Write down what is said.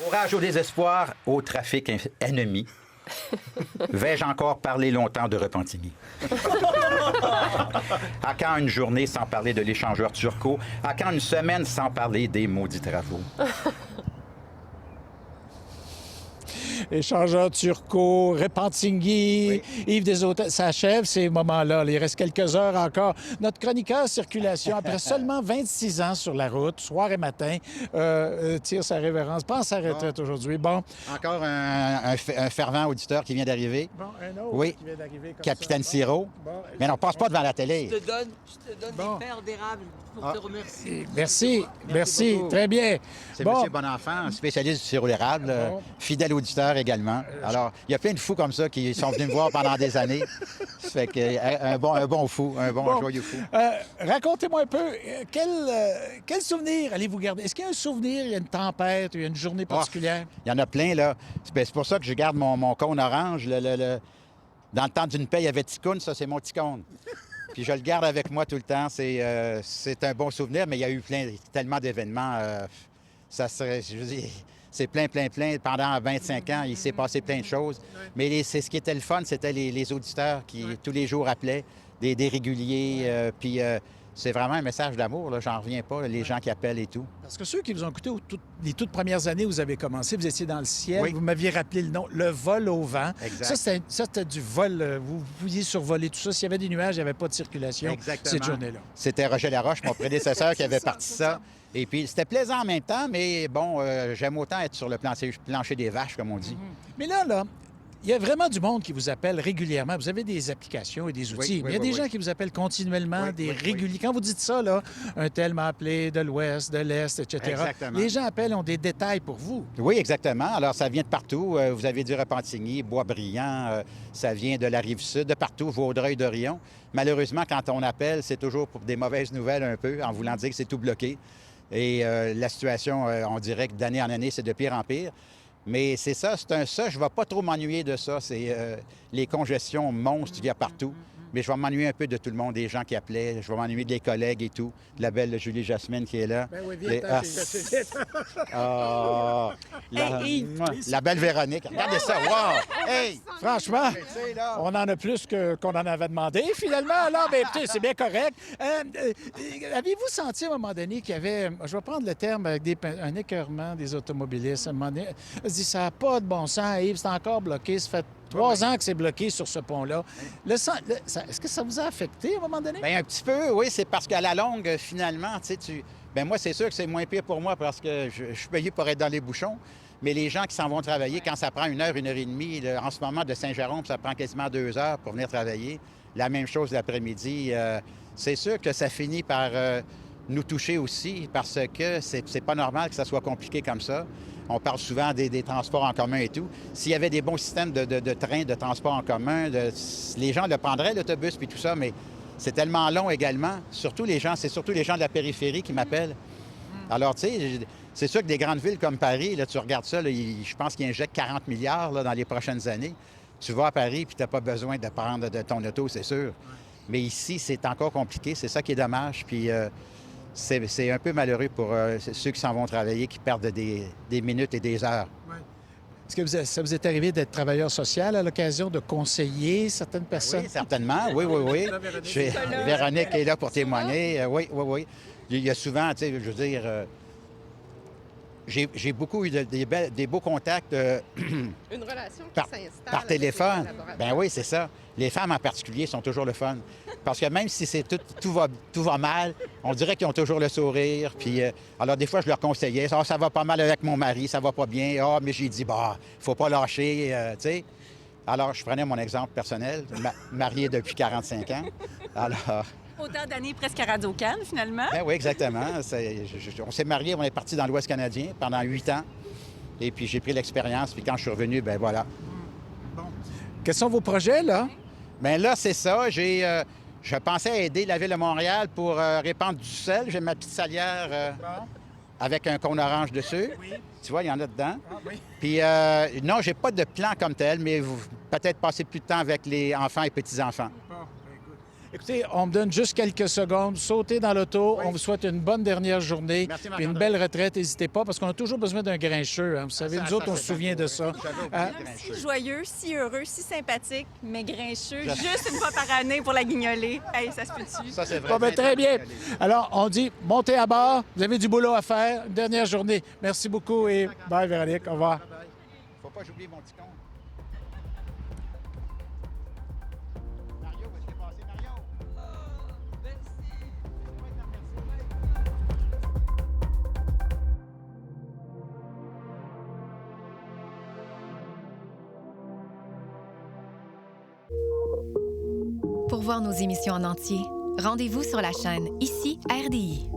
Courage au désespoir, au trafic ennemi. Vais-je encore parler longtemps de Repentigny? À quand une journée sans parler de l'échangeur turco? À quand une semaine sans parler des maudits travaux? Échangeur Turcot, Repentigny, Yves Desautels. Ça achève ces moments-là. Il reste quelques heures encore. Notre chroniqueur circulation, après seulement 26 ans sur la route, soir et matin, tire sa révérence, prend sa retraite aujourd'hui. Bon. Encore un fervent auditeur qui vient d'arriver. Bon, un autre Oui. qui vient d'arriver comme Capitaine ça. Sirop. Bon. Mais on passe pas devant la télé. Je te donne des paires d'érable pour te remercier. Merci. beaucoup. Très bien. C'est Bon. M. Bonenfant, spécialiste du sirop d'érable, Bon. fidèle auditeur également. Alors, il y a plein de fous comme ça qui sont venus me voir pendant des années. Ça fait que un bon fou, un bon joyeux fou. Racontez-moi un peu, quel souvenir allez-vous garder? Est-ce qu'il y a un souvenir, il y a une tempête, il y a une journée particulière? Il y en a plein, là. C'est pour ça que je garde mon cône orange. Dans le temps d'une paix, il y avait Ticoun, ça, c'est mon Ticoun. Puis je le garde avec moi tout le temps. C'est un bon souvenir, mais il y a eu tellement d'événements. Je veux dire, c'est plein. Pendant 25 ans, il s'est passé plein de choses. Mais c'est ce qui était le fun, c'était les auditeurs qui, tous les jours, appelaient, des réguliers. Puis c'est vraiment un message d'amour, là. J'en reviens pas, les gens qui appellent et tout. Parce que ceux qui vous ont écouté les toutes premières années où vous avez commencé, vous étiez dans le ciel, Oui. vous m'aviez rappelé le nom, le vol au vent. Exact. Ça, c'était du vol. Vous pouviez survoler tout ça. S'il y avait des nuages, il n'y avait pas de circulation Exactement. cette journée-là. C'était Roger Laroche, mon prédécesseur, qui avait parti ça. Et puis, c'était plaisant en même temps, mais bon, j'aime autant être sur le plancher des vaches, comme on dit. Mais là, il y a vraiment du monde qui vous appelle régulièrement. Vous avez des applications et des outils. Oui, mais il y a des oui. gens qui vous appellent continuellement, Oui, des oui, réguliers. Quand vous dites ça, là, un tel m'a appelé de l'Ouest, de l'Est, etc. Exactement. Les gens appellent, ont des détails pour vous. Oui, exactement. Alors, ça vient de partout. Vous avez du Repentigny, Boisbriand, ça vient de la Rive-Sud, de partout, Vaudreuil-Dorion. Malheureusement, quand on appelle, c'est toujours pour des mauvaises nouvelles un peu, en voulant dire que c'est tout bloqué. Et la situation, on dirait que d'année en année, c'est de pire en pire. Mais c'est ça, je ne vais pas trop m'ennuyer de ça. C'est les congestions monstres qu'il y a partout. Mais je vais m'ennuyer un peu de tout le monde, des gens qui appelaient. Je vais m'ennuyer des collègues et tout. De la belle Julie Jasmine qui est là. Ben oui, Les- ah, ah, la belle Véronique. Regardez ça. Wow! Hey! Franchement, Tu sais, là. on en a plus qu'on en avait demandé, finalement. Alors, bien, écoutez, c'est bien correct. Avez-vous senti à un moment donné qu'il y avait, je vais prendre le terme avec un écœurement des automobilistes, à un moment donné, on se dit, ça n'a pas de bon sens, Yves, c'est encore bloqué, ça fait 3 ans que c'est bloqué sur ce pont-là. Est-ce que ça vous a affecté à un moment donné? Bien, un petit peu, oui. C'est parce qu'à la longue, finalement, tu sais, ben moi, c'est sûr que c'est moins pire pour moi parce que je suis payé pour être dans les bouchons. Mais les gens qui s'en vont travailler, quand ça prend 1 heure et demie, là, en ce moment, de Saint-Jérôme, ça prend quasiment 2 heures pour venir travailler. La même chose l'après-midi. C'est sûr que ça finit par nous toucher aussi parce que c'est pas normal que ça soit compliqué comme ça. On parle souvent des transports en commun et tout. S'il y avait des bons systèmes de trains, de transports en commun, les gens le prendraient, l'autobus puis tout ça, mais c'est tellement long également. C'est surtout les gens de la périphérie qui m'appellent. Alors, tu sais, c'est sûr que des grandes villes comme Paris, là, tu regardes ça, là, je pense qu'ils injectent 40 milliards là, dans les prochaines années. Tu vas à Paris puis tu n'as pas besoin de prendre de ton auto, c'est sûr. Mais ici, c'est encore compliqué. C'est ça qui est dommage. Puis c'est un peu malheureux pour ceux qui s'en vont travailler, qui perdent des minutes et des heures. Est-ce que ça vous est arrivé d'être travailleur social à l'occasion de conseiller certaines personnes? Oui, certainement. Oui. Véronique est là pour témoigner. Oui. Il y a souvent, tu sais, je veux dire, j'ai beaucoup eu des beaux contacts Une relation qui par s'installe avec téléphone. les collaborateurs. Ben oui, c'est ça. Les femmes en particulier sont toujours le fun. Parce que même si tout va mal, on dirait qu'ils ont toujours le sourire. Puis, alors, des fois, je leur conseillais, ça va pas mal avec mon mari, ça va pas bien. Ah, mais j'ai dit, faut pas lâcher, tu sais. Alors, je prenais mon exemple personnel, marié depuis 45 ans. Alors, Autant d'années presque à Radio-Can, finalement. ben oui, exactement. On s'est mariés, on est parti dans l'Ouest canadien pendant 8 ans. Et puis, j'ai pris l'expérience. Puis, quand je suis revenu, ben voilà. Quels sont vos projets, là? Bien là, c'est ça. Je pensais aider la Ville de Montréal pour répandre du sel. J'ai ma petite salière avec un cône orange dessus. Oui. Tu vois, il y en a dedans. Ah, oui. Puis non, j'ai pas de plan comme tel, mais peut-être passer plus de temps avec les enfants et petits-enfants. Bon, ben, écoute. Écoutez, on me donne juste quelques secondes. Sautez dans l'auto. On vous souhaite une bonne dernière journée. Merci, Puis une Marc-André. belle retraite. N'hésitez pas, parce qu'on a toujours besoin d'un grincheux. Hein. Vous savez, nous autres, on se souvient de ça. Si joyeux, si heureux, si sympathique, mais grincheux, juste une fois par année pour la guignoler. Hey, ça se peut-tu? Ça, c'est vrai. Bon, ben, très bien. Alors, on dit, montez à bord. Vous avez du boulot à faire. Une dernière journée. Merci beaucoup et bye, Véronique. Au revoir. Faut pas que j'oublie mon petit compte. Mario, où est-ce qu'il est passé, Mario? Pour voir nos émissions en entier, rendez-vous sur la chaîne Ici RDI.